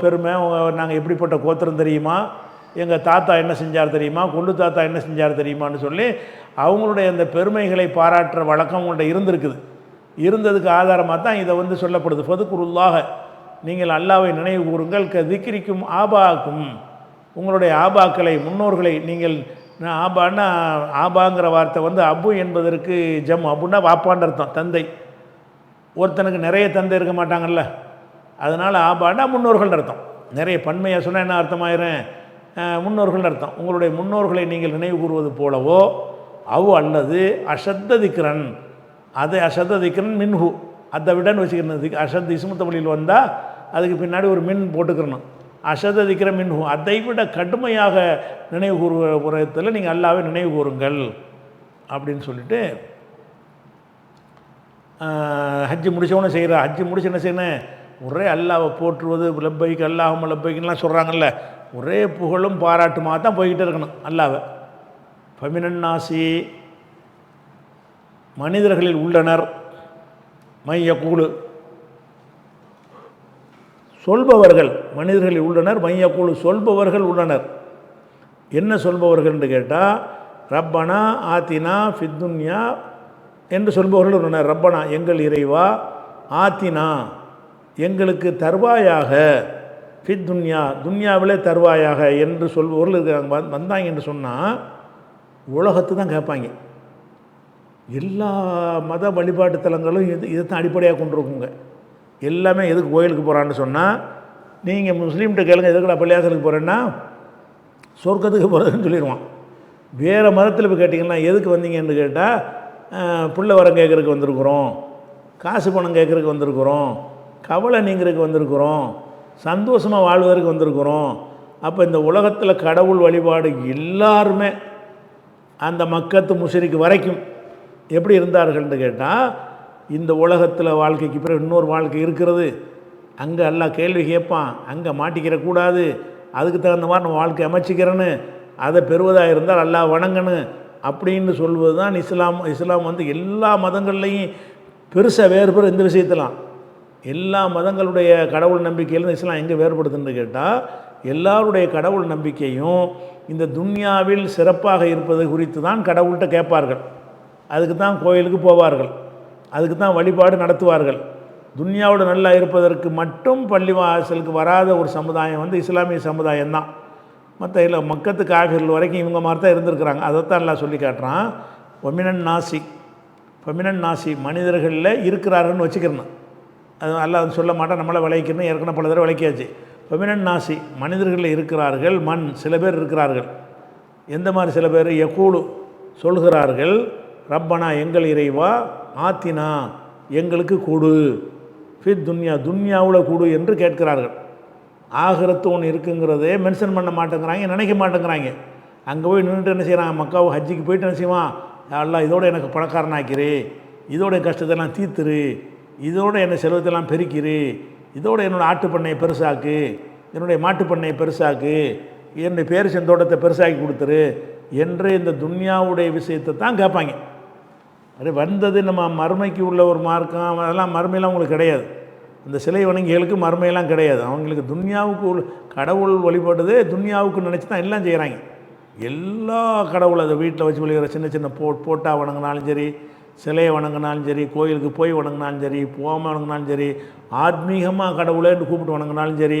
பெருமை, நாங்கள் எப்படிப்பட்ட கோத்திரம் தெரியுமா, எங்கள் தாத்தா என்ன செஞ்சார் தெரியுமா, கொண்டு தாத்தா என்ன செஞ்சார் தெரியுமான்னு சொல்லி அவங்களுடைய அந்த பெருமைகளை பாராட்டுற வழக்கம் அவங்கள்ட்ட இருந்திருக்குது. இருந்ததுக்கு ஆதாரமாக தான் இதை வந்து சொல்லப்படுது. ஃபதுக்குருல்லாஹ, நீங்கள் அல்லாவை நினைவு கூறுங்கள். திக்ரிக்கும் ஆபாக்கும், உங்களுடைய ஆபாக்களை, முன்னோர்களை நீங்கள். ஆபான்னா, ஆபாங்கிற வார்த்தை வந்து அபு என்பதற்கு ஜம், அபுன்னா வாப்பான்னு அர்த்தம், தந்தை. ஒருத்தனுக்கு நிறைய தந்தை இருக்க மாட்டாங்கல்ல, அதனால் ஆபான்னா முன்னோர்கள் அர்த்தம். நிறைய பன்மையாக சொன்னால் என்ன அர்த்தமாயிரும், முன்னோர்கள் அர்த்தம். உங்களுடைய முன்னோர்களை நீங்கள் நினைவு கூறுவது போலவோ, அல்லது அஷத்த திக்ரன், அதை அஷத்த திக்ரன் மின்ஹு, அதை விடன்னு வச்சுக்கணும். அஷத் இஸ்மு தமிழில் வந்தால் அதுக்கு பின்னாடி ஒரு மின் போட்டுக்கிறணும். அஷத திக்ர மின்ஹு, அதை விட கடுமையாக நினைவு கூறுவத்தில் நீங்கள் அல்லாவை நினைவு கூறுங்கள் அப்படின்னு சொல்லிட்டு ஹஜ்ஜு முடித்தவொன்னே செய்கிற. ஹஜ்ஜு முடிச்சு என்ன செய்யணும், ஒரே அல்லாவை போற்றுவது, லப்பைக்கு அல்லாஹும்ம லப்பைக்குலாம் சொல்கிறாங்கல்ல, ஒரே புகழும் பாராட்டுமாக தான் போய்கிட்டே இருக்கணும் அல்லாவை. ஃபமினன்னாசி மனிதர்களில் உள்ளனர், மையக்கூழு சொல்பவர்கள், மனிதர்களில் உள்ளனர், மையக்கூழு சொல்பவர்கள் உள்ளனர். என்ன சொல்பவர்கள் என்று கேட்டால், ரப்பனா ஆத்தினா ஃபித்துன்யா என்று சொல்பவர்கள் உள்ளனர். ரப்பனா எங்கள் இறைவா, ஆத்தினா எங்களுக்கு தருவாயாக, ஃபித்துன்யா துன்யாவிலே தருவாயாக என்று சொல்பவர்கள் இருக்கிறாங்க. வந்தாங்க என்று சொன்னால் உலகத்து தான் கேட்பாங்க. எல்லா மத வழிபாட்டு தலங்களும் இதைத்தான் அடிப்படையாக கொண்டிருக்குங்க. எல்லாமே எதுக்கு கோயிலுக்கு போகிறான்னு சொன்னால், நீங்கள் முஸ்லீம்கிட்ட கேளுங்க, எதுக்குடா பள்ளியாசலுக்கு போகிறேன்னா சொர்க்கத்துக்கு போகிறதுன்னு சொல்லிடுவான். வேறு மதத்தில் போய் கேட்டிங்கன்னா எதுக்கு வந்தீங்கன்னு கேட்டால், புள்ள வரம் கேட்குறதுக்கு வந்திருக்குறோம், காசு பணம் கேட்குறதுக்கு வந்திருக்குறோம், கவலை நீங்கிறதுக்கு வந்திருக்குறோம், சந்தோஷமாக வாழ்வதற்கு வந்திருக்குறோம். அப்போ இந்த உலகத்தில் கடவுள் வழிபாடு எல்லாருமே அந்த மக்கத்து முஷ்ரிக் வரைக்கும் எப்படி இருந்தார்கள்னு கேட்டால், இந்த உலகத்தில் வாழ்க்கைக்கு பிறகு இன்னொரு வாழ்க்கை இருக்கிறது, அங்கே எல்லாம் கேள்வி கேட்பான், அங்கே மாட்டிக்கிற கூடாது, அதுக்கு தகுந்த மாதிரி நம்ம வாழ்க்கை அமைச்சிக்கிறேன்னு, அதை பெறுவதாக இருந்தால் அல்லாஹ் வணங்கணும் அப்படின்னு சொல்வது தான் இஸ்லாம். இஸ்லாம் வந்து எல்லா மதங்கள்லேயும் பெருசாக வேறுபடும். இந்த விஷயத்தெலாம் எல்லா மதங்களுடைய கடவுள் நம்பிக்கையிலும் இஸ்லாம் எங்கே வேறுபடுதுன்னு கேட்டால், எல்லாருடைய கடவுள் நம்பிக்கையும் இந்த துன்யாவில் சிறப்பாக இருப்பது குறித்து தான் கடவுள்கிட்ட கேட்பார்கள். அதுக்கு தான் கோயிலுக்கு போவார்கள், அதுக்கு தான் வழிபாடு நடத்துவார்கள். துன்யாவோடு நல்லா இருப்பதற்கு மட்டும் பள்ளிவாசலுக்கு வராத ஒரு சமுதாயம் வந்து இஸ்லாமிய சமுதாயம் தான். மற்ற இல்லை மக்கத்து காஃபிர்கள் வரைக்கும் இவங்க மாதிரி தான் இருந்திருக்கிறாங்க. அதைத்தான் எல்லாம் சொல்லி காட்டுறான். ஃபமினன் நாசி மனிதர்களில் இருக்கிறார்கள்னு வச்சுக்கிறணும். அது அல்லாஹ் சொல்ல மாட்டான், நம்மளை விளைக்கணும், ஏற்கனவே பல தடவை விளைக்காச்சு. ஃபமினன் நாசி மனிதர்களில் இருக்கிறார்கள், சில பேர் இருக்கிறார்கள். எந்த மாதிரி சில பேர்? யகூலு சொல்கிறார்கள், ரப்பனா எங்கள் இறைவா, ஆத்தினா எங்களுக்கு கொடு, ஃபித் துன்யா துன்யாவில் கொடு என்று கேட்கிறார்கள். ஆகிரத்து ஒன்று இருக்குங்கிறதே மென்ஷன் பண்ண மாட்டேங்கிறாங்க, நினைக்க மாட்டேங்கிறாங்க. அங்கே போய் நின்றுட்டு என்ன செய்கிறாங்க, மக்காவு ஹஜ்ஜிக்கு போயிட்டு என்ன செய்வான், அல்லா இதோட எனக்கு பணக்காரனாக்கிறே, இதோட கஷ்டத்தெல்லாம் தீர்த்துரு, இதோட என்னை செல்வத்தெல்லாம் பெருக்கிரு, இதோட என்னோடய ஆட்டுப்பண்ணையை பெருசாக்கு, என்னுடைய மாட்டுப்பண்ணையை பெருசாக்கு, என்னுடைய பேரிச்சம் தோட்டத்தை பெருசாக்கி கொடுத்துரு என்று இந்த துன்யாவுடைய விஷயத்தை தான் கேட்பாங்க. அது வந்தது நம்ம மறுமைக்கு உள்ள ஒரு மார்க்கம், அதெல்லாம் மறுமையெல்லாம் உங்களுக்கு கிடையாது. இந்த சிலை வணங்கிகளுக்கு மறுமையெல்லாம் கிடையாது. அவங்களுக்கு துன்யாவுக்கு உள்ள கடவுள் வழிபடுது, துன்யாவுக்கு நினச்சி தான் எல்லாம் செய்கிறாங்க. எல்லா கடவுள் அதை வீட்டில் வச்சு வழிகிற சின்ன சின்ன போட்டா வணங்கினாலும் சரி, சிலையை வணங்கினாலும் சரி, கோயிலுக்கு போய் வணங்கினாலும் சரி, போகாமல் வணங்கினாலும் சரி, ஆத்மீகமாக கடவுளேன்னு கூப்பிட்டு வணங்கினாலும் சரி,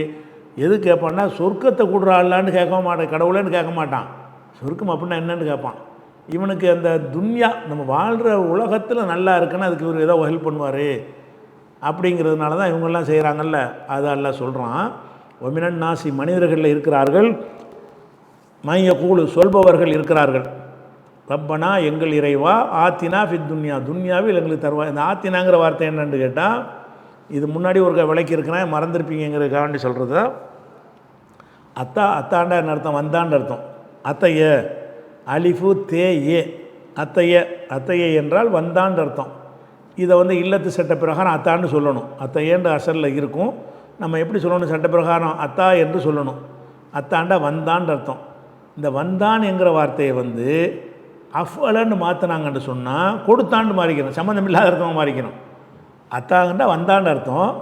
எது கேட்பான்னா சொர்க்கத்தை கூடுறாள்லான்னு கேட்க மாட்டான், கடவுளேன்னு கேட்க மாட்டான். சொர்க்கம் அப்படின்னா என்னன்னு கேட்பான். இவனுக்கு அந்த துன்யா நம்ம வாழ்கிற உலகத்தில் நல்லா இருக்குன்னு அதுக்கு இவர் ஏதோ ஹெல்ப் பண்ணுவார் அப்படிங்கிறதுனால தான் இவங்கெல்லாம் செய்கிறாங்கல்ல. அதை எல்லாம் சொல்கிறான். ஒமினன் நாசி மனிதர்களில் இருக்கிறார்கள், மையக்கூழு சொல்பவர்கள் இருக்கிறார்கள், ரப்பனா எங்கள் இறைவா, ஆத்தினா ஃபித் துன்யா துன்யாவில் எங்களுக்கு தருவா. இந்த ஆத்தினாங்கிற வார்த்தை என்னன்னு கேட்டால், இது முன்னாடி ஒரு விளக்கி இருக்கிறேன், மறந்துருப்பீங்கிறதுக்காண்டி சொல்கிறது. அத்தாண்டா என்ன அர்த்தம்? வந்தாண்டு அர்த்தம். அத்தைய அலிஃபு தே ஏ, அத்தைய என்றால் வந்தாண்டு அர்த்தம். இதை வந்து இல்லத்து சட்ட பிரகாரம் அத்தான்னு சொல்லணும். அத்தையன்ற அசலில் இருக்கும். நம்ம எப்படி சொல்லணும்? சட்ட பிரகாரம் அத்தா என்று சொல்லணும். அத்தாண்டா வந்தான்னு அர்த்தம். இந்த வந்தான் என்கிற வார்த்தையை வந்து அஃபலன்னு மாற்றினாங்கன்னு சொன்னால் கொடுத்தாண்டு மாறிக்கணும், சம்மந்தம் இல்லாத அர்த்தமாக மாறிக்கணும். அத்தாங்கண்டா வந்தாண்டு அர்த்தம்.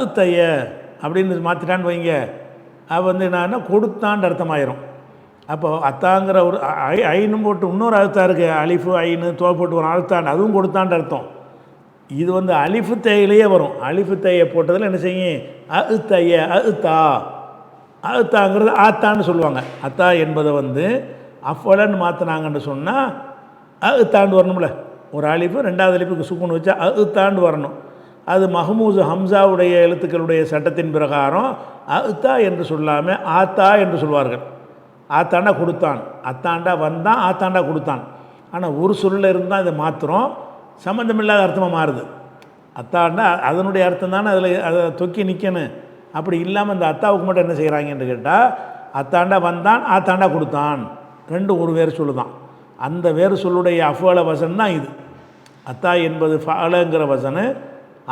அத்தைய அப்படின்னு மாற்றிட்டான்னு வைங்க, அது வந்து என்னன்னா கொடுத்தாண்டு அர்த்தமாயிரும். அப்போ அத்தாங்கிற ஒரு ஐனும் போட்டு இன்னொரு அழுத்தா இருக்குது, அலிஃபு ஐனு தோ போட்டு வரும் அழுத்தாண்டு, அதுவும் கொடுத்தாண்டு அர்த்தம். இது வந்து அலிஃபு தேயிலேயே வரும். அலிஃபு தேயை போட்டதில் என்ன செய்யும்? அழுத்தாங்கிறது ஆத்தான்னு சொல்லுவாங்க. அத்தா என்பதை வந்து அஃபலன்னு மாற்றினாங்கன்னு சொன்னால் அழுத்தாண்டு வரணும்ல. ஒரு அலிஃபு ரெண்டாவது அலிஃபுக்கு சுக்குன்னு வச்சா அழுத்தாண்டு வரணும். அது மஹமூஸ் ஹம்சாவுடைய எழுத்துக்களுடைய சட்டத்தின் பிரகாரம் அத்தா என்று சொல்லாமல் ஆத்தா என்று சொல்வார்கள். ஆத்தாண்டா கொடுத்தான், அத்தாண்டா வந்தான், ஆத்தாண்டா கொடுத்தான். ஆனால் ஒரு சொல்லில் இருந்தால் இதை மாத்திரம் சம்மந்தமில்லாத அர்த்தமாக மாறுது. அத்தாண்டா அதனுடைய அர்த்தம் தானே அதில் அதை தொக்கி நிற்கணும். அப்படி இல்லாமல் இந்த அத்தாவுக்கு மட்டும் என்ன செய்கிறாங்கன்னு கேட்டால், அத்தாண்டா வந்தான், ஆத்தாண்டா கொடுத்தான், ரெண்டும் ஒரு வேறு சொல்லு தான். அந்த வேறு சொல்லுடைய அஃபால வசன் தான் இது. அத்தா என்பது ஃபாலங்கிற வசனு,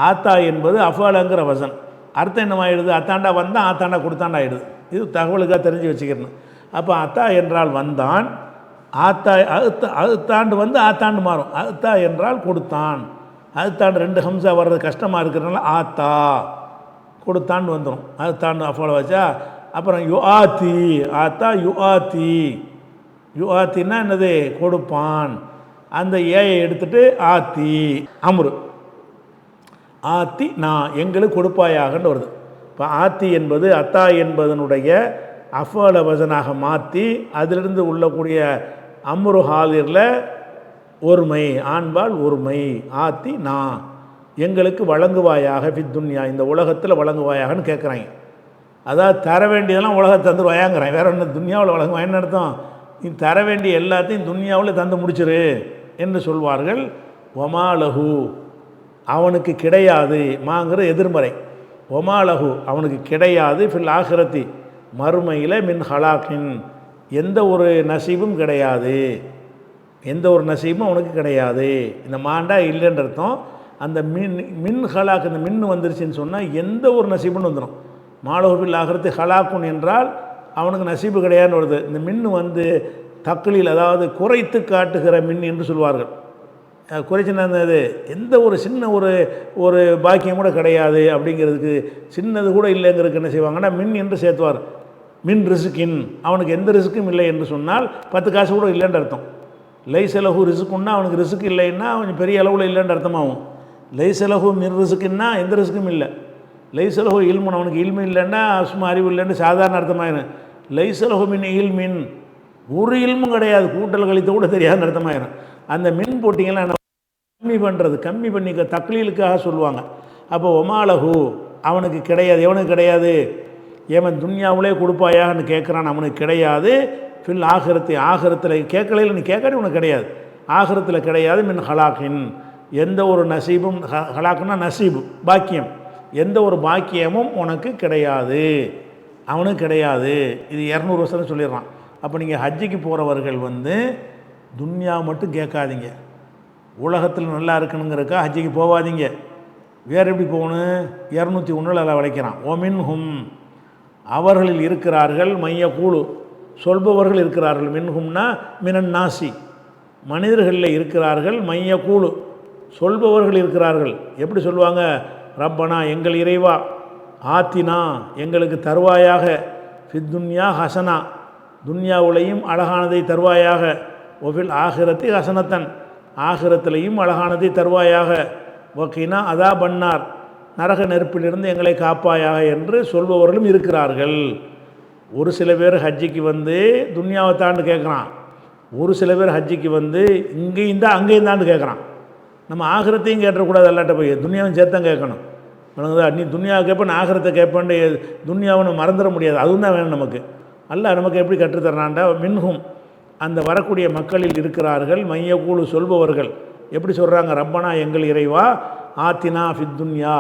ஆத்தா என்பது அஃபாலங்கிற வசன். அர்த்தம் என்னமாயிடுது? அத்தாண்டா வந்தான், ஆத்தாண்டா கொடுத்தாண்டா ஆயிடுது. இது தகவலுக்காக தெரிஞ்சு வச்சுக்கிறணும். அப்போ அத்தா என்றால் வந்தான், ஆத்தா அத்தாண்டு வந்து ஆத்தாண்டு மாறும். அத்தா என்றால் கொடுத்தான். அதுத்தாண்டு 2 ஹம்சா வர்றது கஷ்டமாக இருக்கிறதுனால ஆத்தா கொடுத்தாண்டு வந்துடும். அதுத்தாண்டு அஃபால வச்சா. அப்புறம் யு ஆத்தி, ஆத்தா யு ஆத்தி. யு ஆத்தின்னா என்னது? கொடுப்பான். அந்த ஏயை எடுத்துட்டு ஆத்தி அம்ரு, ஆத்தி நான் எங்களுக்கு கொடுப்பாயாகன்னு வருது. இப்போ ஆத்தி என்பது அத்தா என்பதனுடைய அஃபால வசனாக மாற்றி அதிலிருந்து உள்ளக்கூடிய அம்ரு ஹாலிரில் ஒருமை, ஆண்பால் ஒருமை. ஆத்தி நான் எங்களுக்கு வழங்குவாயாக ஃபித்துன்யா, இந்த உலகத்தில் வழங்குவாயாகன்னு கேட்குறாங்க. அதாவது தர வேண்டியதெல்லாம் உலகத்தை தந்துடுவாயாங்கிறான். வேற ஒன்று துன்யாவில் வழங்குவான்னு அர்த்தம். நீ தர வேண்டிய எல்லாத்தையும் துன்யாவில் தந்து முடிச்சிரு என்று சொல்வார்கள். ஒமாலஹு அவனுக்கு கிடையாது, மாங்கிற எதிர்மறை. ஒமாலஹு அவனுக்கு கிடையாது, ஃபில் ஆஹிரத்தி மறுமையில், மின் ஹலாக்கின் எந்த ஒரு நசீபும் கிடையாது, எந்த ஒரு நசீபும் அவனுக்கு கிடையாது. இந்த மாண்டா இல்லைன்ற அர்த்தம். அந்த மின் ஹலாக், இந்த மின்னு வந்துருச்சுன்னு சொன்னால் எந்த ஒரு நசீபுன்னு வந்துடும். மாலஹுபில் ஆகிறது ஹலாக்குன் என்றால் அவனுக்கு நசீபு கிடையாதுன்னு வருது. இந்த மின்னு வந்து தக்லீல், அதாவது குறைத்து காட்டுகிற மின் என்று சொல்வார்கள். குறைச்சினது எந்த ஒரு சின்ன ஒரு பாக்கியம் கூட கிடையாது அப்படிங்கிறதுக்கு, சின்னது கூட இல்லைங்கிறதுக்கு என்ன செய்வாங்கன்னா மின் என்று சேர்த்துவார். மின் ரிசுக்கின், அவனுக்கு எந்த ரிசுக்கும் இல்லை என்று சொன்னால் 10 காசு கூட இல்லைன்ற அர்த்தம். லைசலஹு ரிசுக்குன்னா அவனுக்கு ரிசுக்கு இல்லைன்னா அவன் பெரிய அளவில் இல்லைன்ற அர்த்தமாகும். லைசலஹு மின் ரிசுக்குன்னா எந்த ரிசுக்கும் இல்லை. லைசலஹு இல்முன், அவனுக்கு இல்மு இல்லைன்னா சும்மா அறிவு இல்லைன்னு சாதாரண அர்த்தமாயிரும். லைசலஹு மின் இல்மின், ஒரு இல்மும் கிடையாது, கூட்டல் கழித்து கூட தெரியாதுன்னு அர்த்தமாயிரும். அந்த மின் போட்டிங்கன்னா கம்மி பண்ணுறது, கம்மி பண்ணி தக்லீலுக்காக சொல்லுவாங்க. அப்போ ஒமாலஹு அவனுக்கு கிடையாது. எவனுக்கு கிடையாது? ஏவன் துன்யாவிலே கொடுப்பாயான்னு கேட்குறான், அவனுக்கு கிடையாது. ஃபில் ஆகிரத்தி, ஆகிரத்தில் கேட்கலையில் நீ கேட்காடி உனக்கு கிடையாது, ஆகிரத்தில் கிடையாது. மின் ஹலாக்கின் எந்த ஒரு நசீபும், ஹலாக்குன்னா நசீபு பாக்கியம், எந்த ஒரு பாக்கியமும் உனக்கு கிடையாது, அவனுக்கு கிடையாது. இது 200 வருஷம் சொல்லிடுறான். அப்போ நீங்கள் ஹஜ்ஜிக்கு போகிறவர்கள் வந்து துன்யா மட்டும் கேட்காதீங்க, உலகத்தில் நல்லா இருக்கணுங்கிறக்கா ஹஜ்ஜிக்கு போகாதீங்க. வேறு எப்படி போகணும்? 201 அதில் வளைக்கிறான். ஒமின்ஹும் அவர்களில் இருக்கிறார்கள், மைய கூழு சொல்பவர்கள் இருக்கிறார்கள். மின்ஹும்னா மினன் நாசி மனிதர்களில் இருக்கிறார்கள், மைய கூழு சொல்பவர்கள் இருக்கிறார்கள். எப்படி சொல்லுவாங்க? ரப்பனா எங்கள் இறைவா, ஆத்தினா எங்களுக்கு தருவாயாக, ஃபித்துன்யா ஹசனா துன்யாவுலையும் அழகானதை தருவாயாக, ஒஃபில் ஆகிரத்தி ஹசனத்தன் ஆகிரத்திலையும் அழகானதை தருவாயாக, வக்கீனா அதா பன்னார் நரக நெருப்பிலிருந்து எங்களை காப்பாயாக என்று சொல்பவர்களும் இருக்கிறார்கள். ஒரு சில பேர் ஹஜ்ஜிக்கு வந்து துன்யாவை தாண்டு கேட்குறான், ஒரு சில பேர் ஹஜ்ஜிக்கு வந்து இங்கேயும் தான் அங்கேயும் தாண்டு கேட்குறான். நம்ம ஆகிரத்தையும் கேட்டக்கூடாது, அல்லாட்ட போய் துன்யாவும் சேர்த்தான் கேட்கணும். வணங்குதா? நீ துன்யாவை கேட்பேன் ஆகிரத்தை கேட்பேன், துன்யாவை நம்ம மறந்துட முடியாது, அதுவும் தான் வேணும் நமக்கு. அல்ல நமக்கு எப்படி கற்றுத்தரான்டா? மின்ஹும் அந்த வரக்கூடிய மக்களில் இருக்கிறார்கள், மையக்கூழு சொல்பவர்கள். எப்படி சொல்கிறாங்க? ரப்பனா எங்கள் இறைவா, ஆத்தினா ஃபித்துன்யா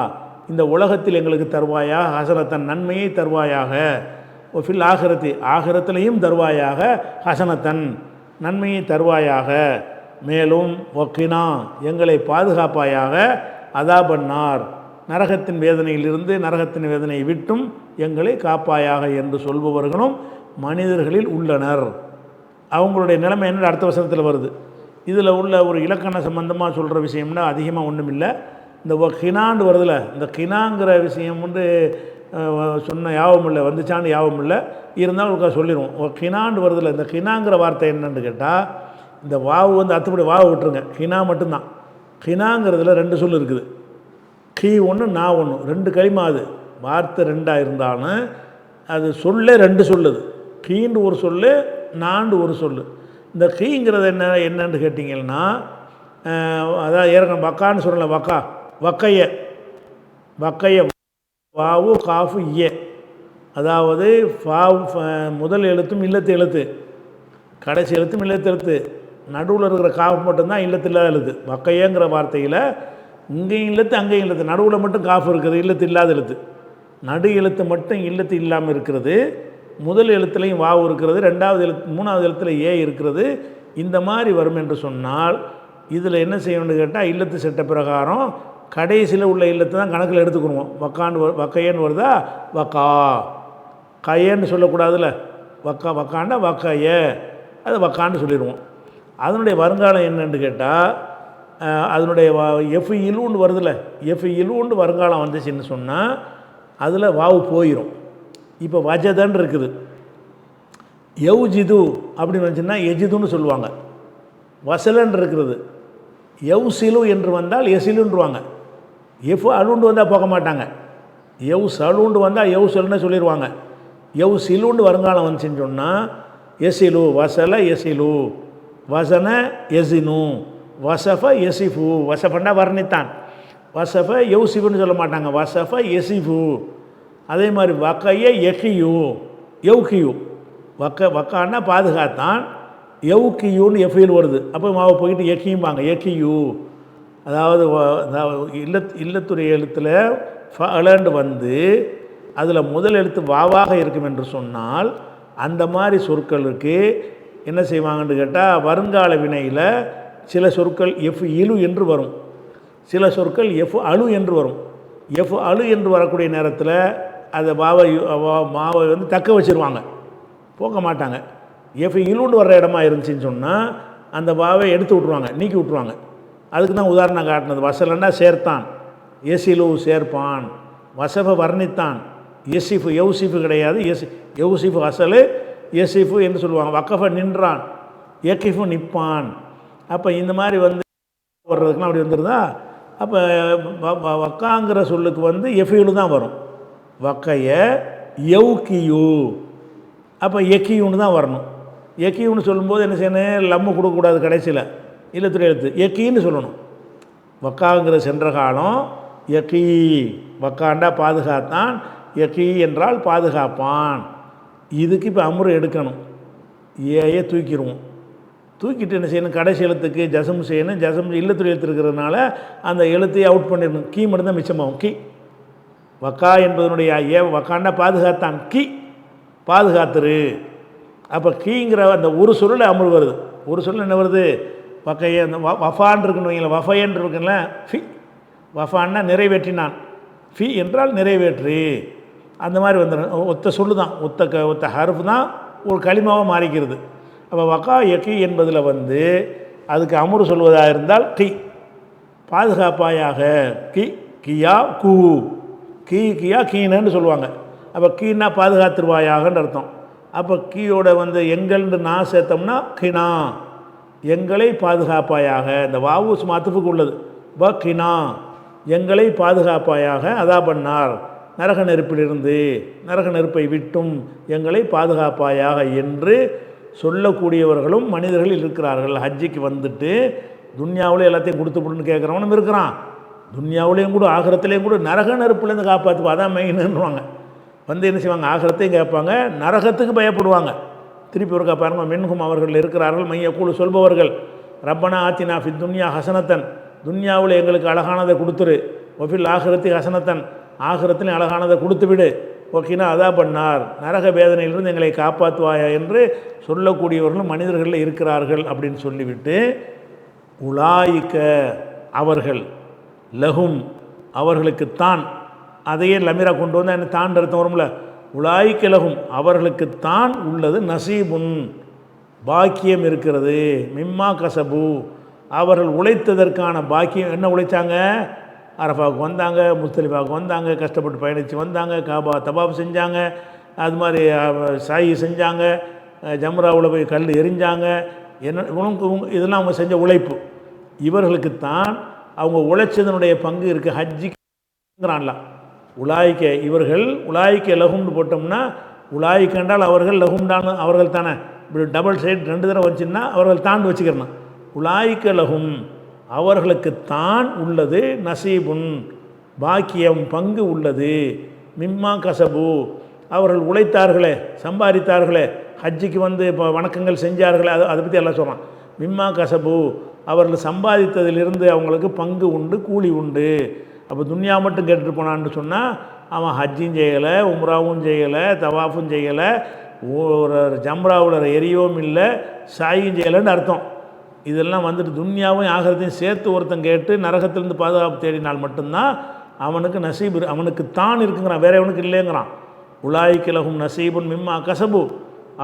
இந்த உலகத்தில் எங்களுக்கு தருவாயா, ஹசனத்தன் நன்மையை தருவாயாக, ஒஃபில் ஆகிரத்தி ஆகிரத்திலையும் தருவாயாக, ஹசனத்தன் நன்மையை தருவாயாக, மேலும் ஒக்கினா எங்களை பாதுகாப்பாயாக, அதா பன்னார் நரகத்தின் வேதனையிலிருந்து நரகத்தின் வேதனையை விட்டும் எங்களை காப்பாயாக என்று சொல்பவர்களும் மனிதர்களில் உள்ளனர். அவங்களுடைய நிலைமை என்ன அடுத்த வசனத்தில் வருது. இதில் உள்ள ஒரு இலக்கண சம்பந்தமாக சொல்கிற விஷயம்னா அதிகமாக ஒன்றும் இல்லை. இந்த கினாண்டு வருதில்ல, இந்த கினாங்கிற விஷயம் வந்து சொன்ன யாபம் இல்லை, வந்துச்சான்னு யாபம் இல்லை, இருந்தாலும் சொல்லிடுவோம். கினாண்டு வருதில்ல, இந்த கினாங்கிற வார்த்தை என்னன்னு கேட்டால், இந்த வாவு வந்து அத்துப்படி வாவை விட்டுருங்க, கினா மட்டும்தான். கினாங்கிறதுல 2 சொல் இருக்குது, கீ ஒன்று நான் ஒன்று, 2 களிமா. அது வார்த்தை 2ஆக இருந்தாலும் அது சொல்லே 2 சொல்லுது. கீண்டு ஒரு சொல்லு, நாண்டு ஒரு சொல்லு. இந்த கீங்கிறது என்னன்னு கேட்டிங்கன்னா, அதான் ஏற்கனவே வக்கான்னு சொல்லலை, வக்கா வக்கைய வக்கைய வாவு காஃபு ஏ, அதாவது முதல் எழுத்தும் இல்லத்து எழுத்து, கடைசி எழுத்தும் இல்லத்து எழுத்து, நடுவில் இருக்கிற காஃபு மட்டும்தான் இல்லத்து இல்லாத எழுத்து. வக்கையங்கிற வார்த்தையில் இங்கேயும் இல்லத்து அங்கேயும் இல்லத்து, நடுவில் மட்டும் காஃபு இருக்குது, இல்லத்து இல்லாத எழுத்து. நடு எழுத்து மட்டும் இல்லத்து இல்லாமல் இருக்கிறது, முதல் எழுத்துலையும் வாவு இருக்கிறது, 2வது எழுத்து 3வது எழுத்தில் ஏ இருக்கிறது. இந்த மாதிரி வரும் என்று சொன்னால் இதில் என்ன செய்யணும்னு கேட்டால், இல்லத்து சட்ட பிரகாரம் கடைசியில் உள்ள இல்லத்தை தான் கணக்கில் எடுத்துக்கணுவோம். வக்கையன்னு வருதா, வக்கா கையன்னு சொல்லக்கூடாதுல்ல. வக்காண்டா வக்கைய, அது வக்கான்னு சொல்லிடுவோம். அதனுடைய வருங்காலம் என்னன்னு கேட்டால், அதனுடைய எஃப் இலுன்னு வருதுல்ல, எஃப் இலுன்னு வருங்காலம் வந்துச்சுன்னு சொன்னால் அதில் வாவு போயிடும். இப்போ வஜதன் இருக்குது, யௌஜிது அப்படின்னு வந்துச்சுன்னா எஜிதுன்னு சொல்லுவாங்க. வசலன் இருக்கிறது, யௌசிலு என்று வந்தால் எசிலுன்றுவாங்க. எஃப் அலுண்டு வந்தால் போக மாட்டாங்க. சலுண்டு வந்தால் யௌசல்னு சொல்லிடுவாங்க. சிலுண்டு வருங்காலம் வந்துச்சுன்னு சொன்னால் எசிலு, வசல எசிலு, வசன எசினு, வசஃப எசிஃபு. வசஃபன்னா வர்ணித்தான், வசஃப யௌசிஃபுன்னு சொல்ல மாட்டாங்க, வசஃப எசிஃபு. அதே மாதிரி வக்கைய எக்கியு, யௌகியு. வக்கான்னா பாதுகாத்தான், யௌகியுன்னு எஃபில் வருது. அப்போ மாவை போயிட்டு எக்கியும்பாங்க, எக்கியு. அதாவது இல்லத்துறை எழுத்தில் ஃபலண்டு வந்து அதில் முதல் எழுத்து வாவாக இருக்கும் என்று சொன்னால், அந்த மாதிரி சொற்களுக்கு என்ன செய்வாங்கன்னு கேட்டால், வருங்கால வினையில் சில சொற்கள் எஃப் இலு என்று வரும், சில சொற்கள் எஃப் அழு என்று வரும். எஃப் அழு என்று வரக்கூடிய நேரத்தில் அதை மாவை வந்து தக்க வச்சுருவாங்க, போக்க மாட்டாங்க. எஃப் இலுன்னு வர்ற இடமா இருந்துச்சுன்னு சொன்னால் அந்த வாவை எடுத்து விட்ருவாங்க, நீக்கி விட்ருவாங்க. அதுக்கு தான் உதாரணம் காட்டினது. வசலன்னா சேர்த்தான், எசிலு சேர்ப்பான், வசஃப வர்ணித்தான், எசிஃபு யௌசிஃபு கிடையாது, யௌசிஃபு அசலு, எசிஃபு என்று சொல்லுவாங்க. வக்கஃப நின்றான், எக்கிஃபு நிற்பான். அப்போ இந்த மாதிரி வந்து வர்றதுக்குலாம் அப்படி வந்துடுதா. அப்போ வக்காங்கிற சொல்லுக்கு வந்து எஃபியலு தான் வரும், வக்கைய யௌகியு. அப்போ எக்கியுன்னு தான் வரணும். எக்கியுன்னு சொல்லும்போது என்ன செய்யணும், லம்மு கொடுக்கக்கூடாது கடைசியில், இல்லத்துறை எழுத்து எக்கின்னு சொல்லணும். வக்காங்கிற சென்ற காலம் யக்கி, வக்காண்டா பாதுகாத்தான், யக்கி என்றால் பாதுகாப்பான். இதுக்கு இப்போ அமுறை எடுக்கணும், ஏயை தூக்கிடுவோம். தூக்கிட்டு என்ன செய்யணும், கடைசி எழுத்துக்கு ஜசம் செய்யணும். ஜசம் இல்லத்துறை எழுத்து இருக்கிறதுனால அந்த எழுத்தையை அவுட் பண்ணிடணும். கீ மட்டும்தான் மிச்சமாகும், கீ. வக்கா என்பதனுடைய வக்காண்டா பாதுகாத்தான், கீ பாதுகாத்துரு. அப்போ கீங்கிற அந்த ஒரு சொல்லில் அமுல் வருது. ஒரு சொல்ல என்ன வருது, வக்கைய. அந்த வஃபான் இருக்குன்னு வைங்களேன், வஃபையன் இருக்குல்ல, ஃபி. வஃபான்னா நிறைவேற்றினான், ஃபி என்றால் நிறைவேற்று. அந்த மாதிரி வந்துடும். ஒத்த சொல்லு தான், ஒத்த ஹர்ஃப் தான் ஒரு களிமாவாக மாறிக்கிறது. அப்போ வக்கா யக்கி என்பதில் வந்து அதுக்கு அமுறு சொல்வதாக இருந்தால் கி, பாதுகாப்பாயாக, கி கியா கூ, கீ கியா கீனன்னு சொல்லுவாங்க. அப்போ கீனா பாதுகாத்துருவாயாகன்னு அர்த்தம். அப்போ கீயோட வந்து எங்கள்னு நான் சேர்த்தோம்னா கினா, எங்களை பாதுகாப்பாயாக. இந்த வாவூஸ் மாத்துப்புக்கு உள்ளது, ப கினா, எங்களை பாதுகாப்பாயாக. அதா பண்ணார், நரக நெருப்பிலிருந்து, நரக நெருப்பை விட்டும் எங்களை பாதுகாப்பாயாக என்று சொல்லக்கூடியவர்களும் மனிதர்கள் இருக்கிறார்கள். ஹஜ்ஜிக்கு வந்துட்டு துன்யாவிலே எல்லாத்தையும் கொடுத்துப்படுன்னு கேட்குறவனும் இருக்கிறான், துன்யாவிலையும் கூட ஆகிரத்துலேயும் கூட நரக நெருப்புலேருந்து காப்பாற்றுப்பா, அதான் மெயின்னுவாங்க. வந்து என்ன செய்வாங்க, ஆகிரத்தையும் கேட்பாங்க, நரகத்துக்கு பயப்படுவாங்க. திருப்பி ஒருக்கா பாருங்க, மின்ஹும் அவர்கள் இருக்கிறார்கள், மையக்கூழு சொல்பவர்கள், ரப்பனா ஆத்தினா ஃபி துன்யா ஹசனத்தன், துன்யாவில் எங்களுக்கு அழகானதை கொடுத்துரு, ஒஃபில் ஆகிரத்தி ஹசனத்தன், ஆகிரத்திலையும் அழகானதை கொடுத்து விடு, ஓகேனா அதா பண்ணார், நரக வேதனையிலிருந்து எங்களை காப்பாற்றுவாயா என்று சொல்லக்கூடியவர்களும் மனிதர்களில் இருக்கிறார்கள் அப்படின்னு சொல்லிவிட்டு, உலாயிக்க அவர்கள், லஹும் அவர்களுக்குத்தான், அதையே லமீரா கொண்டு வந்தால் என்ன தான் அர்த்தம் வரும்ல, உலாயிக்க லஹும் அவர்களுக்குத்தான் உள்ளது, நசீபுன் பாக்கியம் இருக்கிறது, மிம்மா கசபு அவர்கள் உழைத்ததற்கான பாக்கியம். என்ன உழைச்சாங்க, அரஃபாவுக்கு வந்தாங்க, முஸ்தலிஃபாவுக்கு வந்தாங்க, கஷ்டப்பட்டு பயணித்து வந்தாங்க, காபா தபாப் செஞ்சாங்க, அது மாதிரி சாயி செஞ்சாங்க, ஜம்ராவில் போய் கல் எரிஞ்சாங்க, என்ன இதெல்லாம் அவங்க செஞ்ச உழைப்பு. இவர்களுக்குத்தான் அவங்க உழைச்சதனுடைய பங்கு இருக்குது. ஹஜ்ஜிங்கிறான்லாம் உலாய்க்க, இவர்கள் உலாய்க்க லகும்னு போட்டோம்னா, உலாய்க்க என்றால் அவர்கள், லகும்டான்னு அவர்கள் தானே, இப்படி டபுள் சைடு ரெண்டு தடவை வச்சுன்னா அவர்கள் தாண்டு வச்சுக்கிறணும். உலாய்க்க லகும் அவர்களுக்குத்தான் உள்ளது, நசீபுன் பாக்கியம் பங்கு உள்ளது, மிம்மா கசபு அவர்கள் உழைத்தார்களே, சம்பாதித்தார்களே, ஹஜ்ஜிக்கு வந்து இப்போ வணக்கங்கள் செஞ்சார்களே, அதை பற்றி எல்லாம் சொல்கிறான். மிம்மா கசபு அவர்கள் சம்பாதித்ததிலிருந்து அவங்களுக்கு பங்கு உண்டு, கூலி உண்டு. அப்போ துன்யா மட்டும் கேட்டுட்டு போனான்னு சொன்னால் அவன் ஹஜ்ஜும் செய்யலை, உம்ராவும் செய்யலை, தவாஃபும் செய்யலை, ஒரு ஜம்ராவில் எரியவும் இல்லை, சாயும் செய்யலைன்னு அர்த்தம். இதெல்லாம் வந்துட்டு துன்யாவும் ஆகரத்தையும் சேர்த்து ஒருத்தன் கேட்டு நரகத்திலேருந்து பாதுகாப்பு தேடினால் மட்டும்தான் அவனுக்கு நசீபு, அவனுக்கு தான் இருக்குங்கிறான், வேற அவனுக்கு இல்லைங்கிறான். உலாய்க்கிலகும் நசீபுன் மிம்மா கசபு,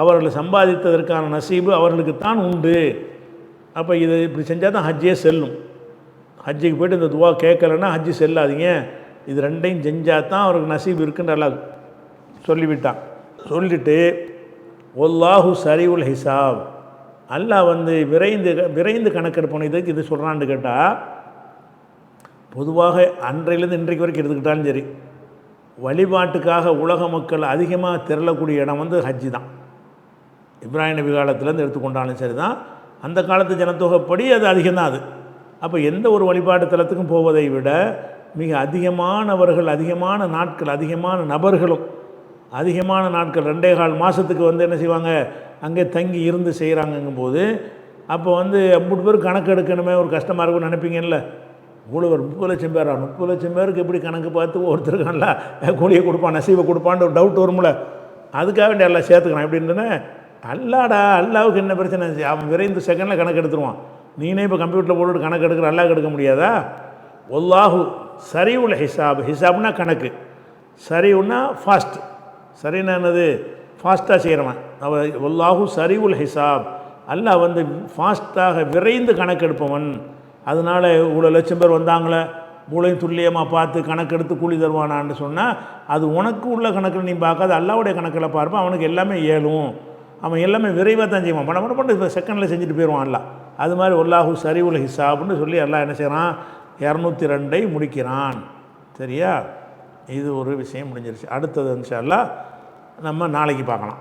அவர்கள் சம்பாதித்ததற்கான நசீபு அவர்களுக்கு தான் உண்டு. அப்போ இது இப்படி செஞ்சால் தான் ஹஜ்ஜே செல்லும். ஹஜ்ஜுக்கு போய்ட்டு இந்த துவா கேட்கலன்னா ஹஜ்ஜு செல்லாதீங்க. இது ரெண்டையும் செஞ்சால் தான் அவருக்கு நசீபு இருக்குன்ற அல்லாஹ் சொல்லிவிட்டான். சொல்லிட்டு ஒல்லாஹு சரிவுல் ஹிசாப், அல்லாஹ் வந்து விரைந்து கணக்கெடுப்போம். இதுக்கு இது சொல்கிறான்னு கேட்டால், பொதுவாக அன்றையிலேருந்து இன்றைக்கு வரைக்கும் எடுத்துக்கிட்டாலும் சரி, வழிபாட்டுக்காக உலக மக்கள் அதிகமாக திரளக்கூடிய இடம் வந்து ஹஜ்ஜு தான். இப்ராஹிம் நபி காலத்துலேருந்து எடுத்துக்கொண்டாலும் சரி தான், அந்த காலத்து ஜனத்தொகைப்படி அது அதிகம்தான். அது அப்போ எந்த ஒரு வழிபாட்டு தலத்துக்கும் போவதை விட மிக அதிகமானவர்கள், அதிகமான நாட்கள், அதிகமான நபர்களும் அதிகமான நாட்கள் 2.25 மாதத்துக்கு வந்து என்ன செய்வாங்க, அங்கே தங்கி இருந்து செய்கிறாங்கங்கும்போது, அப்போ வந்து 50 பேர் கணக்கு எடுக்கணுமே, ஒரு கஷ்டமாக இருக்கும்னு நினைப்பீங்கல்ல. இவ்வளோ ஒரு 30 லட்சம் பேரா, 30 லட்சம் பேருக்கு எப்படி கணக்கு பார்த்து ஒருத்தருக்கான்ல கூலியை கொடுப்பான், நசீவை கொடுப்பான்னு ஒரு டவுட் வரும்ல. அதுக்காக வேண்டிய எல்லாம் சேர்த்துக்கணும். எப்படின்னு அல்லாடா, அல்லாவுக்கு என்ன பிரச்சனை, அவன் விரைந்து செகண்டில் கணக்கு எடுத்துருவான். நீனே இப்போ கம்ப்யூட்டரில் போட்டுட்டு கணக்கு எடுக்கிற, அல்லாஹ் எடுக்க முடியாதா? ஒல்லாஹு சரிவுல் ஹிசாப், ஹிசாப்னா கணக்கு, சரிவுன்னா ஃபாஸ்ட், சரின்னா என்னது, ஃபாஸ்ட்டாக செய்கிறவன் அவன். ஒல்லாஹு சரிவுல் ஹிசாப், அல்லாஹ் வந்து ஃபாஸ்ட்டாக விரைந்து கணக்கெடுப்பவன். அதனால் இவ்வளோ லட்சம் பேர் வந்தாங்களே, மூளையும் துல்லியமாக பார்த்து கணக்கெடுத்து கூலி தருவானான்னு சொன்னால், அது உனக்கு உள்ள கணக்கில் நீ பார்க்காத அல்லாவுடைய கணக்கில் பார்ப்பான். அவனுக்கு எல்லாமே ஏழும், அவன் எல்லாமே விரைவாக தான் செய்வான். பண்ண இப்போ செகண்டில் செஞ்சுட்டு போயிடுவான் அல்லா. அது மாதிரி ஒல்லாஹு சரிவுல் ஹிசாப்னு சொல்லி எல்லாம் என்ன செய்கிறான், 202 முடிக்கிறான். சரியா? இது ஒரு விஷயம் முடிஞ்சிருச்சு. அடுத்தது இன்ஷா அல்லாஹ் நம்ம நாளைக்கு பார்க்கலாம்.